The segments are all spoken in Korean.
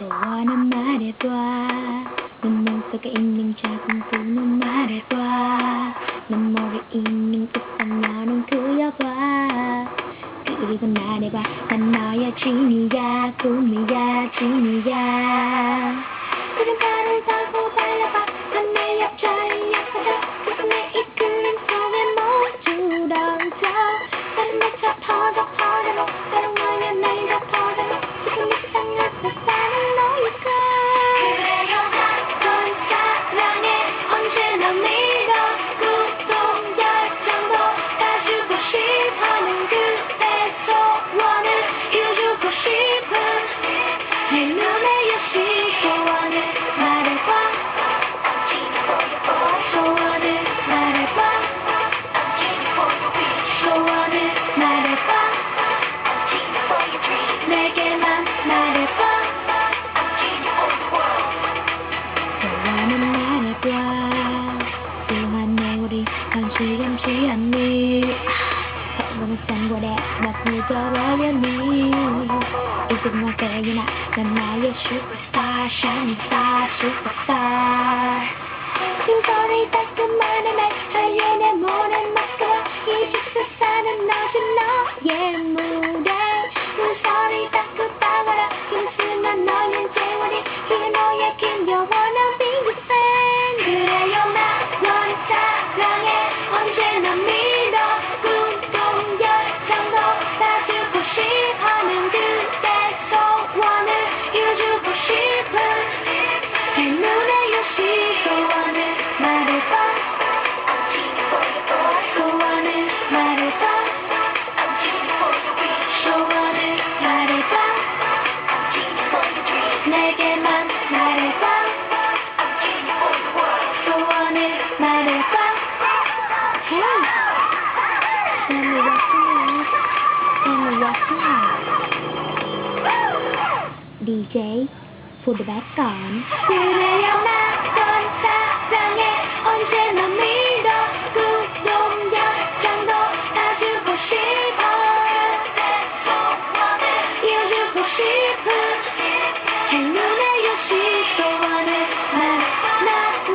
소원은 말해봐. 눈물 속에 있는 작은 꿈은 말해봐. 눈물에 있는 끝방면은 그려봐. 그리고 말해봐. 난 너의 진이야, 꿈이야, 진이야. 그래 나를 타고 달려봐. 난 내 옆자리 옆에서 그래서 내 이끌림 속에 모두 던져. 나는 미쳐 터져 터져도 다른 거야 날 다 터져도 지금 이 세상에서 사는 너일까. 그래요 넌 사랑해 언제나 믿어. 꿈도 열정도 다 주고 싶어는 그대 소원을 이루고 싶은 내 눈에 여시 소원을 말해봐. 소원을 말해봐. 소원을 말해봐. 내게만 말해봐. 소원을 말해봐. 또한 내 우리 현실임지 않니. 너무 싼거래 나 굳어버렸니. Is it not fair you're not 난 나의 슈퍼스타 shining star superstar. 핑거리 따끔한 날 하얘 내 모든 마스카라 이제 세상은 너지 너의 무대. 물소리 따끔하거라 힘쓰면 너의 재원이 그게 너의 긴 영원한 빙글 fan. 그래요 나 너를 사랑해 언제나 믿어. 꿈도 열정도 다 주고 싶어는 그대 소원을 이루고 싶은 내 눈에 여시 소원을 말해봐. 소원을 말해봐. 소원을 말해봐. 내게만 말해봐. 소원을 말해봐. Hey, tell me what's wrong. Tell me what's wrong. DJ, put the back on. 그래요 나 넌 사랑해 언제나 믿어. 꿈도 열정도 다 주고 싶어. 이루고 싶은 내 눈에 여시 소원을 말해.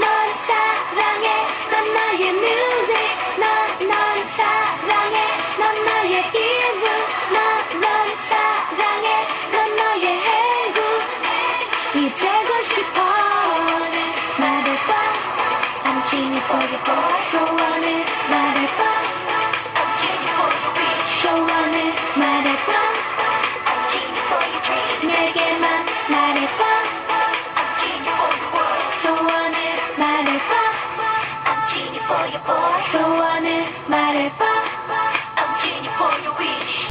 넌 사랑해 넌 나의 music. 넌 사랑해 넌 나의 이름. 넌 사랑해 넌 너의 해구. 이 되고 싶어 말해봐. I'm genie for your boy. 소원을 말해봐. 소원을 말해봐. 내게만 말해봐. 소원을 말해봐. 소원을 말해봐.